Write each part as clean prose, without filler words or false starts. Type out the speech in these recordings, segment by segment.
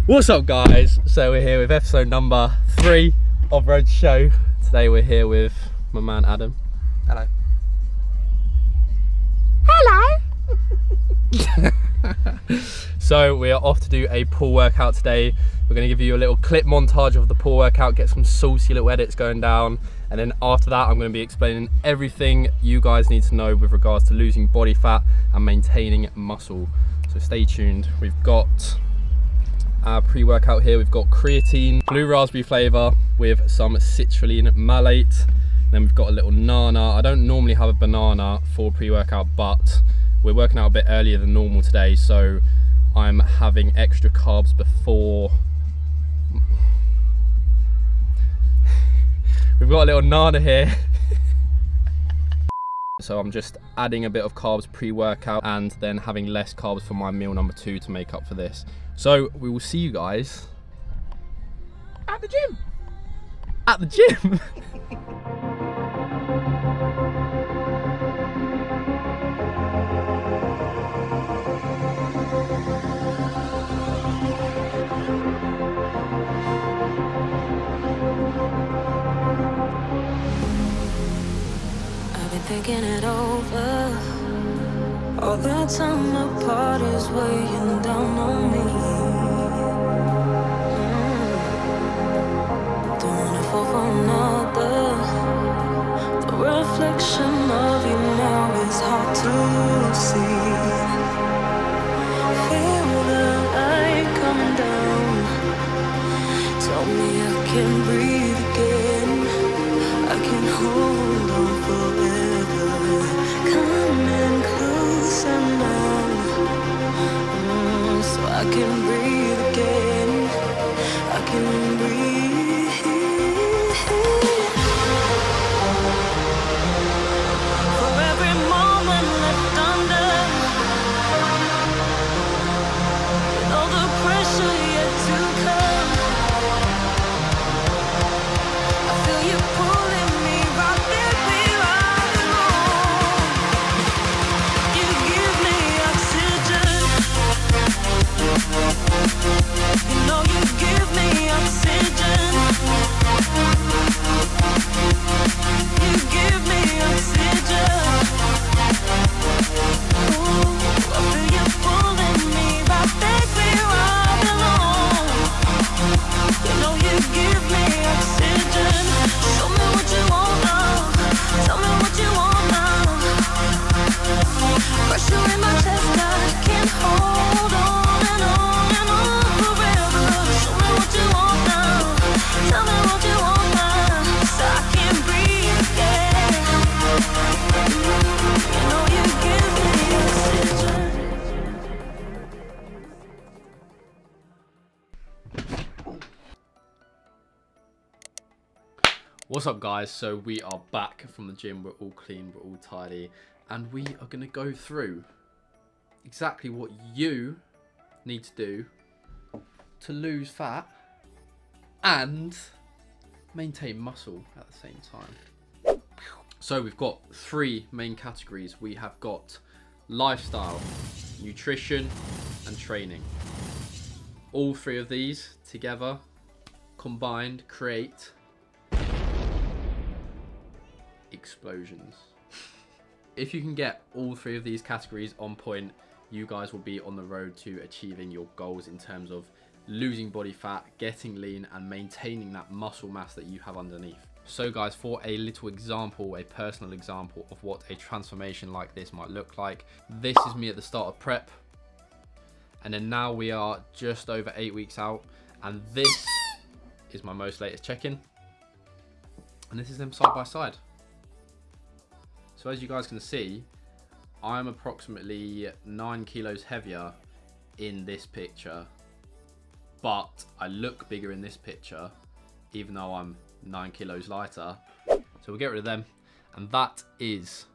What's up, guys? So we're here with episode number 3 of Road Show. Today we're here with my man Adam. Hello. Hello. So we are off to do a pull workout today. We're going to give you a little clip montage of the pull workout, get some saucy little edits going down, and then after that I'm going to be explaining everything you guys need to know with regards to losing body fat and maintaining muscle. So stay tuned. We've got our pre-workout here. We've got creatine, blue raspberry flavour with some citrulline malate. Then we've got a little nana. I don't normally have a banana for pre-workout, but we're working out a bit earlier than normal today, so I'm having extra carbs before. We've got a little nana here. So I'm just adding a bit of carbs pre-workout and then having less carbs for my meal number 2 to make up for this. So we will see you guys At the gym. at the gym. Thinking it over, all the time apart is weighing down on me. Don't wanna fall for another. The reflection of you now is hard to see. Feel the light coming down. Tell me I can breathe again. I can hold on forever. Coming closer now, so I can breathe again. I can breathe. For every moment left under, with all the pressure yet to come, I feel you pulling me right there where I belong. You give me oxygen. You know you give me oxygen. You give me oxygen. Ooh, I feel you pulling me right back where I belong. You know you give me oxygen. Show me what you want now. Tell me what you want now. Pressure in my chest, I can't hold on and on and on forever. Show me what you want now. Tell me what you want now, so I can breathe again. You know you give me oxygen. What's up, guys? So we are back from the gym. We're all clean, we're all tidy, and we are going to go through exactly what you need to do to lose fat and maintain muscle at the same time. So we've got 3 main categories. We have got lifestyle, nutrition, and training. All 3 of these together, combined, create explosions. If you can get all 3 of these categories on point, you guys will be on the road to achieving your goals in terms of losing body fat, getting lean, and maintaining that muscle mass that you have underneath. So guys, for a little example, a personal example of what a transformation like this might look like, this is me at the start of prep, and then now we are just over 8 weeks out, and this is my most latest check-in, and this is them side by side. So as you guys can see, I'm approximately 9 kilos heavier in this picture, but I look bigger in this picture, even though I'm 9 kilos lighter. So we'll get rid of them, and that is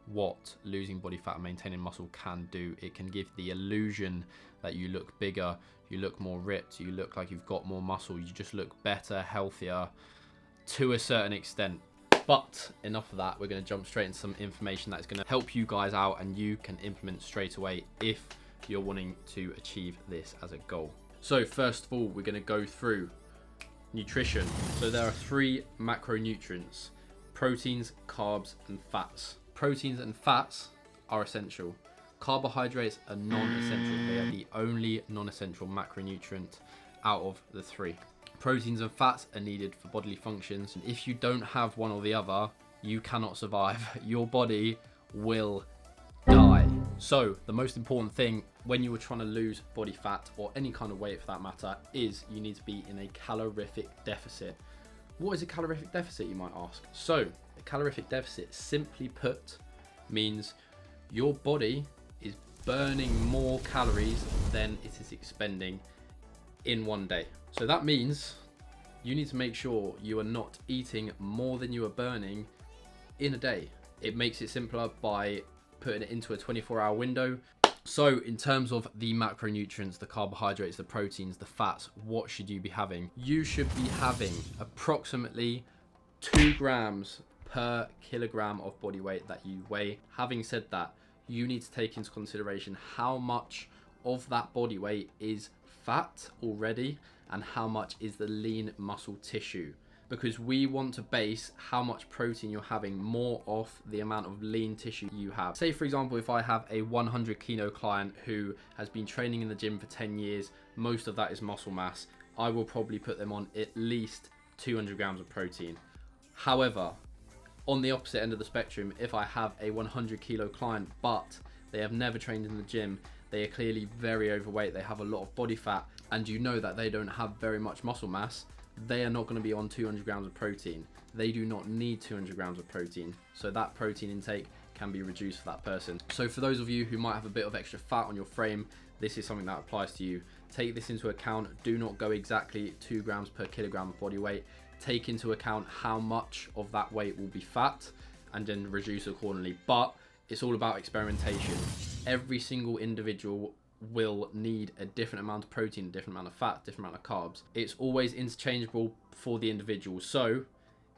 what losing body fat and maintaining muscle can do. It can give the illusion that you look bigger, you look more ripped, you look like you've got more muscle, you just look better, healthier to a certain extent. But enough of that, we're going to jump straight into some information that's going to help you guys out and you can implement straight away if you're wanting to achieve this as a goal. So first of all, we're going to go through nutrition. So there are 3 macronutrients: proteins, carbs, and fats. Proteins and fats are essential. Carbohydrates are non-essential. They are the only non-essential macronutrient out of the 3. Proteins and fats are needed for bodily functions. And if you don't have one or the other, you cannot survive. Your body will die. So the most important thing when you are trying to lose body fat, or any kind of weight for that matter, is you need to be in a calorific deficit. What is a calorific deficit, you might ask? So a calorific deficit, simply put, means your body is burning more calories than it is expending in one day. So that means you need to make sure you are not eating more than you are burning in a day. It makes it simpler by putting it into a 24-hour window. So in terms of the macronutrients, the carbohydrates, the proteins, the fats, what should you be having? You should be having approximately 2 grams per kilogram of body weight that you weigh. Having said that, you need to take into consideration how much of that body weight is fat already and how much is the lean muscle tissue, because we want to base how much protein you're having more off the amount of lean tissue you have. Say for example, if I have a 100 kilo client who has been training in the gym for 10 years, most of that is muscle mass, I will probably put them on at least 200 grams of protein. However, on the opposite end of the spectrum, if I have a 100 kilo client but they have never trained in the gym, they are clearly very overweight, they have a lot of body fat, and you know that they don't have very much muscle mass, they are not going to be on 200 grams of protein. They do not need 200 grams of protein. So that protein intake can be reduced for that person. So for those of you who might have a bit of extra fat on your frame, this is something that applies to you. Take this into account. Do not go exactly 2 grams per kilogram of body weight. Take into account how much of that weight will be fat and then reduce accordingly. But it's all about experimentation. Every single individual will need a different amount of protein, a different amount of fat, different amount of carbs. It's always interchangeable for the individual. So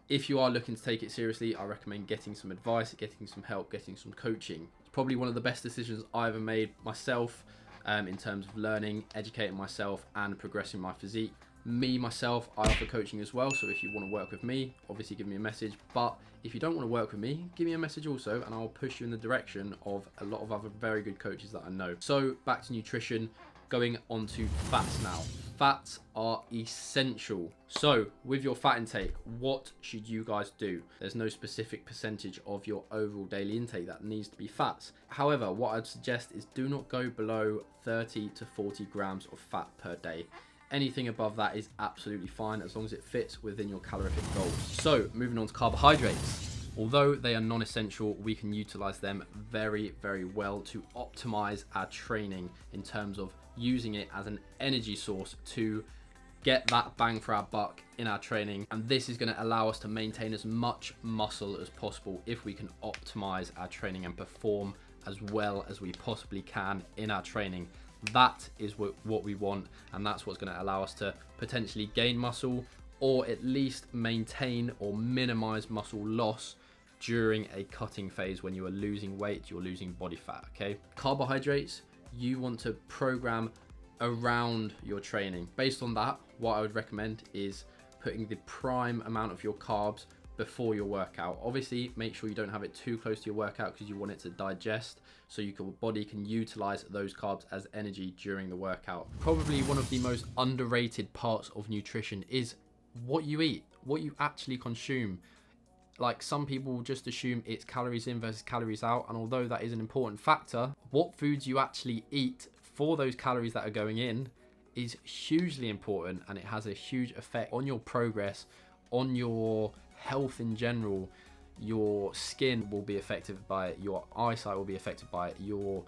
if you are looking to take it seriously, I recommend getting some advice, getting some help, getting some coaching. It's probably one of the best decisions I ever made myself in terms of learning, educating myself and progressing my physique. Myself, I offer coaching as well, so if you want to work with me, obviously give me a message. But if you don't want to work with me, give me a message also, and I'll push you in the direction of a lot of other very good coaches that I know. So back to nutrition, going on to fats now. Fats are essential. So with your fat intake, what should you guys do? There's no specific percentage of your overall daily intake that needs to be fats. However, what I'd suggest is do not go below 30 to 40 grams of fat per day. Anything above that is absolutely fine as long as it fits within your calorific goals. So moving on to carbohydrates. Although they are non-essential, we can utilize them very, very well to optimize our training in terms of using it as an energy source to get that bang for our buck in our training. And this is going to allow us to maintain as much muscle as possible if we can optimize our training and perform as well as we possibly can in our training. That is what we want, and that's what's going to allow us to potentially gain muscle or at least maintain or minimize muscle loss during a cutting phase. When you are losing weight, you're losing body fat. Okay, carbohydrates, you want to program around your training. Based on that, what I would recommend is putting the prime amount of your carbs before your workout. Obviously, make sure you don't have it too close to your workout because you want it to digest, so your body can utilize those carbs as energy during the workout. Probably one of the most underrated parts of nutrition is what you eat, what you actually consume. Like, some people just assume it's calories in versus calories out, and although that is an important factor, what foods you actually eat for those calories that are going in is hugely important, and it has a huge effect on your progress, on your health in general. Your skin will be affected by it, your eyesight will be affected by it, your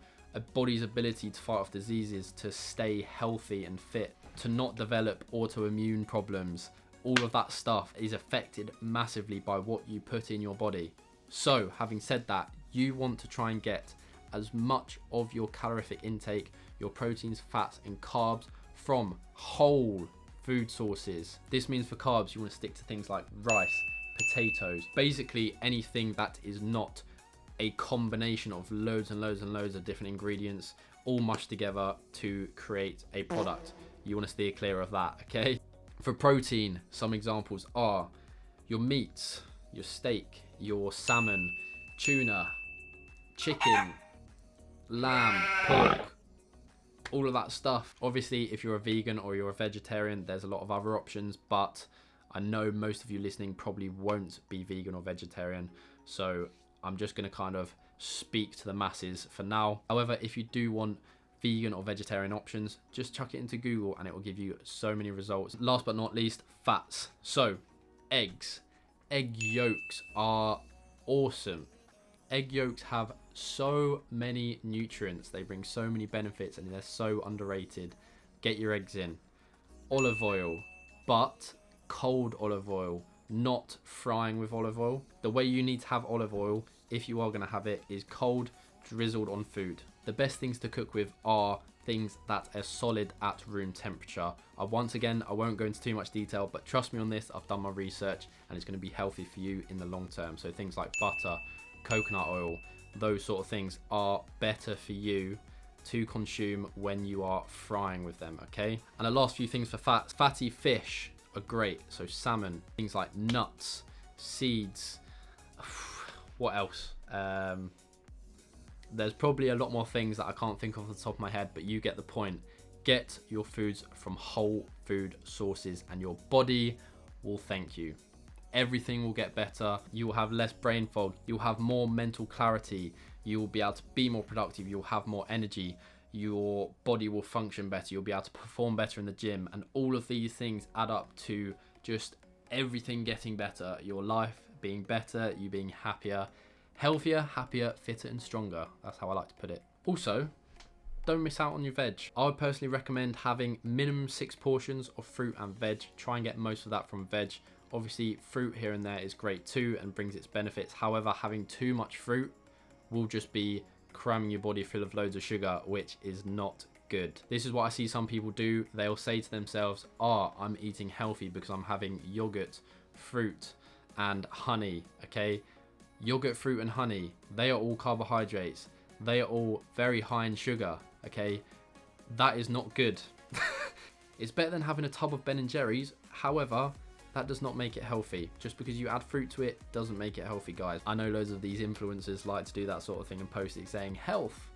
body's ability to fight off diseases, to stay healthy and fit, to not develop autoimmune problems. All of that stuff is affected massively by what you put in your body. So having said that, you want to try and get as much of your calorific intake, your proteins, fats and carbs from whole food sources. This means for carbs, you want to stick to things like rice, potatoes, basically anything that is not a combination of loads and loads and loads of different ingredients all mushed together to create a product. You want to steer clear of that, okay? For protein, some examples are your meats, your steak, your salmon, tuna, chicken, lamb, pork, all of that stuff. Obviously, if you're a vegan or you're a vegetarian, there's a lot of other options, but I know most of you listening probably won't be vegan or vegetarian, so I'm just going to kind of speak to the masses for now. However, if you do want vegan or vegetarian options, just chuck it into Google and it will give you so many results. Last but not least, fats. So eggs, egg yolks are awesome. Egg yolks have so many nutrients, they bring so many benefits, and they're so underrated. Get your eggs in. Olive oil, but cold olive oil, not frying with olive oil. The way you need to have olive oil, if you are going to have it, is cold, drizzled on food. The best things to cook with are things that are solid at room temperature. Once again, I won't go into too much detail, but trust me on this, I've done my research and it's going to be healthy for you in the long term. So things like butter, coconut oil, those sort of things are better for you to consume when you are frying with them, okay? And the last few things for fats, fatty fish are great. So salmon, things like nuts, seeds, what else? There's probably a lot more things that I can't think of off the top of my head, but you get the point. Get your foods from whole food sources and your body will thank you. Everything will get better. You will have less brain fog. You'll have more mental clarity. You will be able to be more productive. You'll have more energy. Your body will function better. You'll be able to perform better in the gym. And all of these things add up to just everything getting better. Your life being better, you being happier, healthier, happier, fitter and stronger. That's how I like to put it. Also, don't miss out on your veg. I would personally recommend having minimum 6 portions of fruit and veg. Try and get most of that from veg. Obviously, fruit here and there is great too and brings its benefits. However, having too much fruit will just be cramming your body full of loads of sugar, which is not good. This is what I see some people do. They'll say to themselves, I'm eating healthy because I'm having yogurt, fruit and honey, okay? Yogurt, fruit and honey, they are all carbohydrates. They are all very high in sugar, okay? That is not good. It's better than having a tub of Ben & Jerry's. However, that does not make it healthy. Just because you add fruit to it doesn't make it healthy, guys. I know loads of these influencers like to do that sort of thing and post it saying health.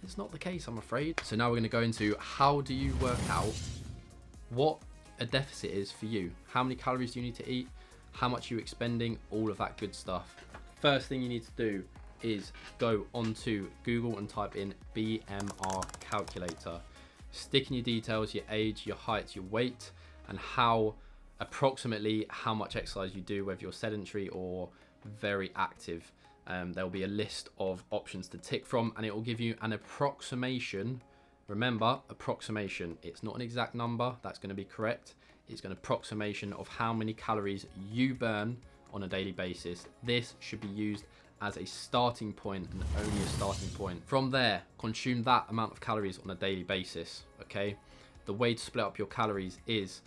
It's not the case, I'm afraid. So now we're going to go into how do you work out what a deficit is for you. How many calories do you need to eat? How much are you expending? All of that good stuff. First thing you need to do is go onto Google and type in BMR calculator. Stick in your details, your age, your height, your weight, and approximately how much exercise you do, whether you're sedentary or very active. There'll be a list of options to tick from and it will give you an approximation. Remember, approximation. It's not an exact number that's going to be correct. It's an approximation of how many calories you burn on a daily basis. This should be used as a starting point and only a starting point. From there, consume that amount of calories on a daily basis, okay? The way to split up your calories is,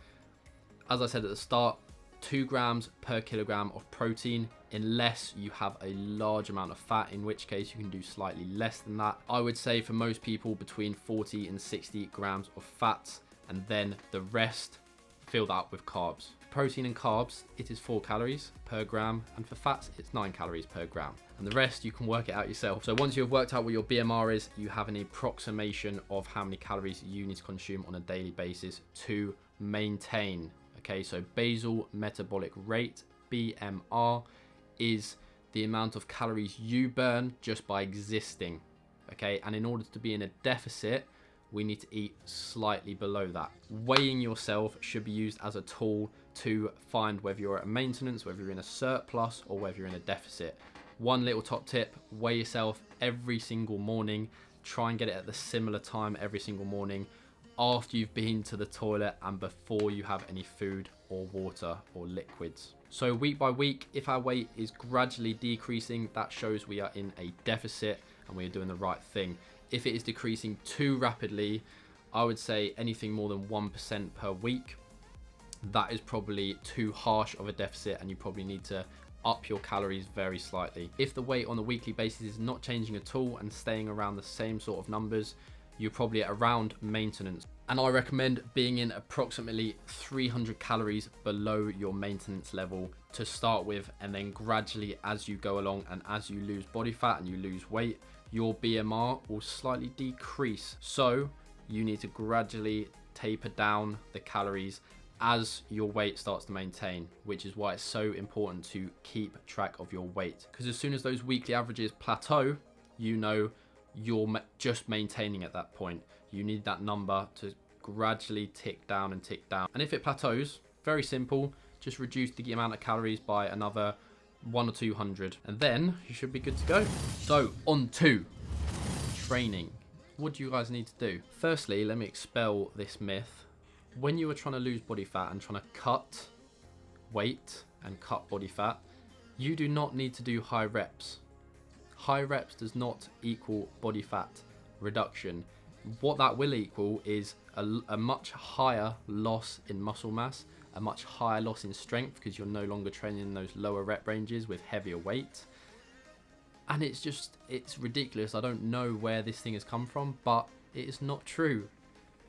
as I said at the start, 2 grams per kilogram of protein, unless you have a large amount of fat, in which case you can do slightly less than that. I would say for most people between 40 and 60 grams of fats, and then the rest fill that up with carbs. Protein and carbs, it is 4 calories per gram, and for fats, it's 9 calories per gram. And the rest, you can work it out yourself. So once you've worked out what your BMR is, you have an approximation of how many calories you need to consume on a daily basis to maintain. Okay, so basal metabolic rate, BMR, is the amount of calories you burn just by existing. Okay, and in order to be in a deficit, we need to eat slightly below that. Weighing yourself should be used as a tool to find whether you're at maintenance, whether you're in a surplus, or whether you're in a deficit. One little top tip, weigh yourself every single morning. Try and get it at the similar time every single morning, after you've been to the toilet and before you have any food or water or liquids. So week by week, if our weight is gradually decreasing, that shows we are in a deficit and we are doing the right thing. If it is decreasing too rapidly, I would say anything more than 1% per week, that is probably too harsh of a deficit and you probably need to up your calories very slightly. If the weight on a weekly basis is not changing at all and staying around the same sort of numbers, you're probably at around maintenance. And I recommend being in approximately 300 calories below your maintenance level to start with, and then gradually as you go along and as you lose body fat and you lose weight, your BMR will slightly decrease. So you need to gradually taper down the calories as your weight starts to maintain, which is why it's so important to keep track of your weight, because as soon as those weekly averages plateau, you know you're just maintaining at that point. You need that number to gradually tick down and tick down. And if it plateaus, very simple, just reduce the amount of calories by another 100 or 200, and then you should be good to go. So on to training. What do you guys need to do? Firstly, let me expel this myth. When you are trying to lose body fat and trying to cut weight and cut body fat, you do not need to do high reps. High reps does not equal body fat reduction. What that will equal is a much higher loss in muscle mass, a much higher loss in strength, because you're no longer training in those lower rep ranges with heavier weight. And it's ridiculous. I don't know where this thing has come from, but it is not true.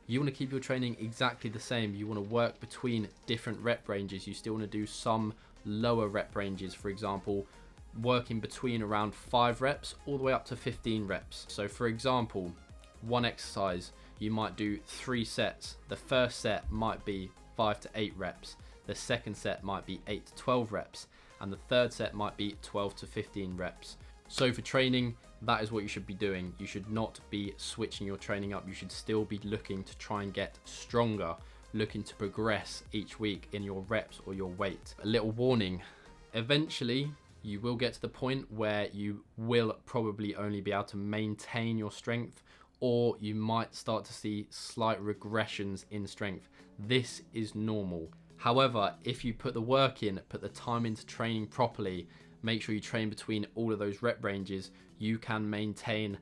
You want to keep your training exactly the same. You want to work between different rep ranges. You still want to do some lower rep ranges, for example, working between around 5 reps all the way up to 15 reps. So for example, one exercise, you might do 3 sets. The first set might be 5 to 8 reps. The second set might be 8 to 12 reps. And the third set might be 12 to 15 reps. So for training, that is what you should be doing. You should not be switching your training up. You should still be looking to try and get stronger, looking to progress each week in your reps or your weight. A little warning, eventually you will get to the point where you will probably only be able to maintain your strength, or you might start to see slight regressions in strength. This is normal. However, if you put the work in, put the time into training properly, make sure you train between all of those rep ranges, you can maintain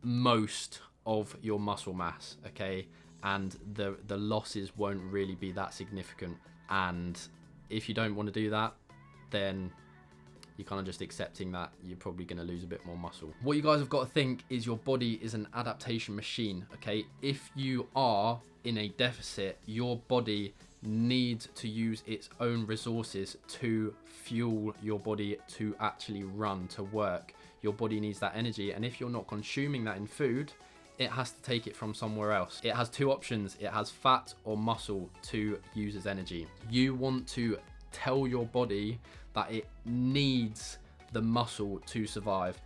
most of your muscle mass, okay? And the losses won't really be that significant. And if you don't want to do that, then you're kind of just accepting that you're probably going to lose a bit more muscle. What you guys have got to think is your body is an adaptation machine, okay? If you are in a deficit, your body needs to use its own resources to fuel your body to actually run, to work. Your body needs that energy, and if you're not consuming that in food, it has to take it from somewhere else. It has 2 options. It has fat or muscle to use as energy. You want to tell your body that it needs the muscle to survive.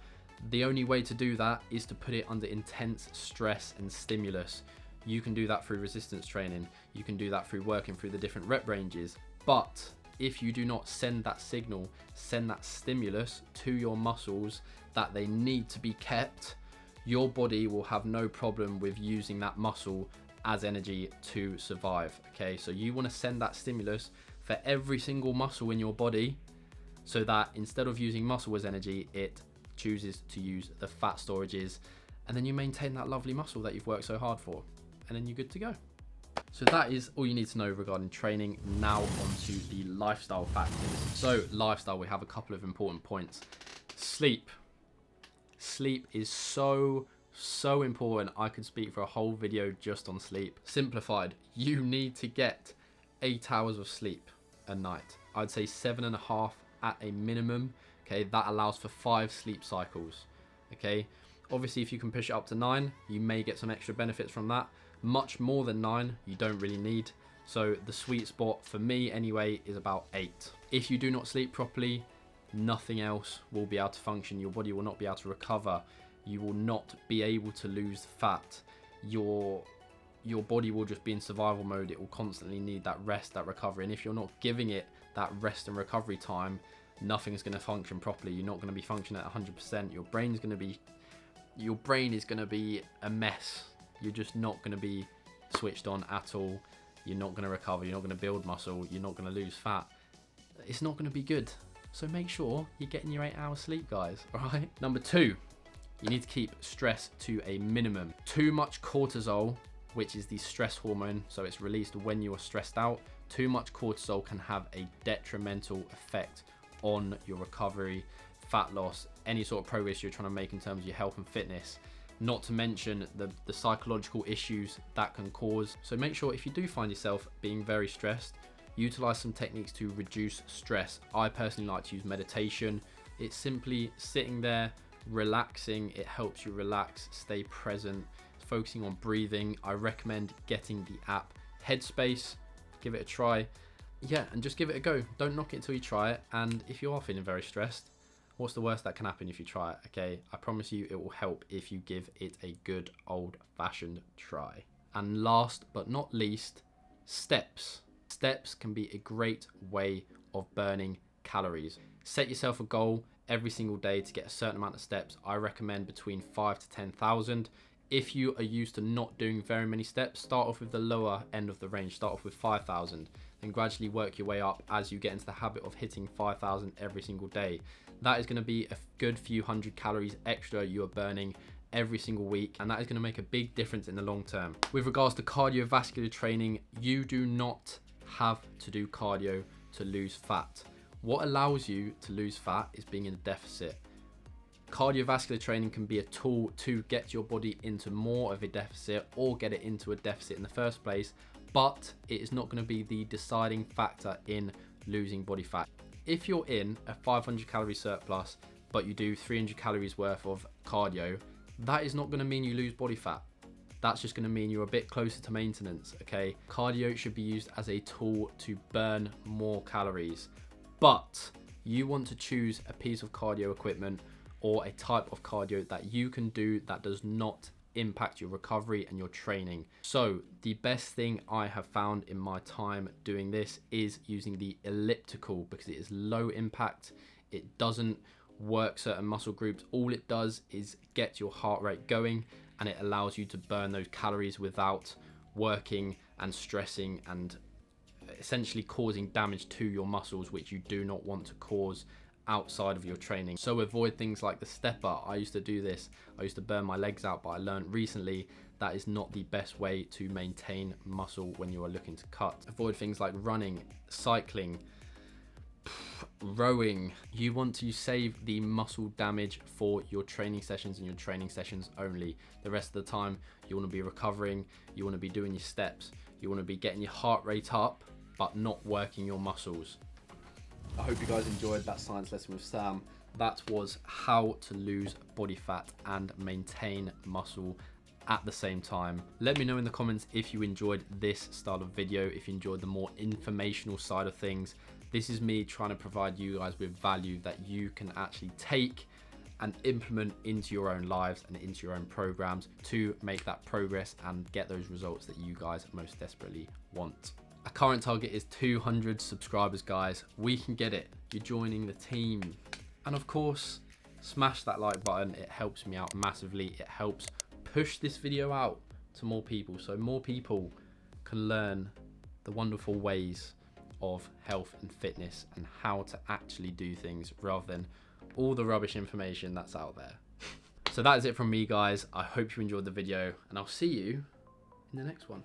The only way to do that is to put it under intense stress and stimulus. You can do that through resistance training. You can do that through working through the different rep ranges. But if you do not send that signal, send that stimulus to your muscles that they need to be kept, your body will have no problem with using that muscle as energy to survive. Okay, so you want to send that stimulus for every single muscle in your body, so that instead of using muscle as energy, it chooses to use the fat storages, and then you maintain that lovely muscle that you've worked so hard for, and then you're good to go. So that is all you need to know regarding training. Now on to the lifestyle factors. So lifestyle, we have a couple of important points. Sleep. Sleep is so important. I could speak for a whole video just on sleep. Simplified, you need to get 8 hours of sleep a night. I'd say 7.5 at a minimum. Okay, that allows for 5 sleep cycles. Okay, obviously if you can push it up to 9, you may get some extra benefits from that. Much more than 9 you don't really need. So the sweet spot for me anyway is about 8. If you do not sleep properly, nothing else will be able to function. Your body will not be able to recover. You will not be able to lose fat. Your body will just be in survival mode. It will constantly need that rest, that recovery, and if you're not giving it that rest and recovery time, nothing's going to function properly. You're not going to be functioning at 100%. Your brain is going to be a mess. You're just not going to be switched on at all. You're not going to recover. You're not going to build muscle. You're not going to lose fat. It's not going to be good. So make sure you're getting your 8 hours sleep, guys. All right. Number 2, you need to keep stress to a minimum. Too much cortisol, which is the stress hormone, so it's released when you are stressed out. Too much cortisol can have a detrimental effect on your recovery, fat loss, any sort of progress you're trying to make in terms of your health and fitness, not to mention the psychological issues that can cause. So make sure if you do find yourself being very stressed, utilize some techniques to reduce stress. I personally like to use meditation. It's simply sitting there, relaxing. It helps you relax, stay present, focusing on breathing. I recommend getting the app Headspace. Give it a try. Yeah, and just give it a go. Don't knock it until you try it. And if you are feeling very stressed, what's the worst that can happen if you try it? Okay, I promise you it will help if you give it a good old-fashioned try. And last but not least, steps. Steps can be a great way of burning calories. Set yourself a goal every single day to get a certain amount of steps. I recommend between 5,000 to 10,000. If you are used to not doing very many steps, start off with the lower end of the range. Start off with 5,000, then gradually work your way up as you get into the habit of hitting 5,000 every single day. That is going to be a good few hundred calories extra you are burning every single week, and that is going to make a big difference in the long term. With regards to cardiovascular training, you do not have to do cardio to lose fat. What allows you to lose fat is being in a deficit. Cardiovascular training can be a tool to get your body into more of a deficit or get it into a deficit in the first place, but it is not going to be the deciding factor in losing body fat. If you're in a 500 calorie surplus, but you do 300 calories worth of cardio, that is not going to mean you lose body fat. That's just going to mean you're a bit closer to maintenance, okay? Cardio should be used as a tool to burn more calories, but you want to choose a piece of cardio equipment or a type of cardio that you can do that does not impact your recovery and your training. So the best thing I have found in my time doing this is using the elliptical, because it is low impact. It doesn't work certain muscle groups. All it does is get your heart rate going, and it allows you to burn those calories without working and stressing and essentially causing damage to your muscles, which you do not want to cause outside of your training. So avoid things like the stepper. I used to do this. I used to burn my legs out, but I learned recently that is not the best way to maintain muscle when you are looking to cut. Avoid things like running, cycling, rowing. You want to save the muscle damage for your training sessions and your training sessions only. The rest of the time you want to be recovering, you want to be doing your steps, you want to be getting your heart rate up, but not working your muscles. I hope you guys enjoyed that science lesson with Sam. That was how to lose body fat and maintain muscle at the same time. Let me know in the comments if you enjoyed this style of video, if you enjoyed the more informational side of things. This is me trying to provide you guys with value that you can actually take and implement into your own lives and into your own programs to make that progress and get those results that you guys most desperately want. Our current target is 200 subscribers, guys. We can get it. You're joining the team. And of course, smash that like button. It helps me out massively. It helps push this video out to more people, so more people can learn the wonderful ways of health and fitness and how to actually do things rather than all the rubbish information that's out there. So that is it from me, guys. I hope you enjoyed the video, and I'll see you in the next one.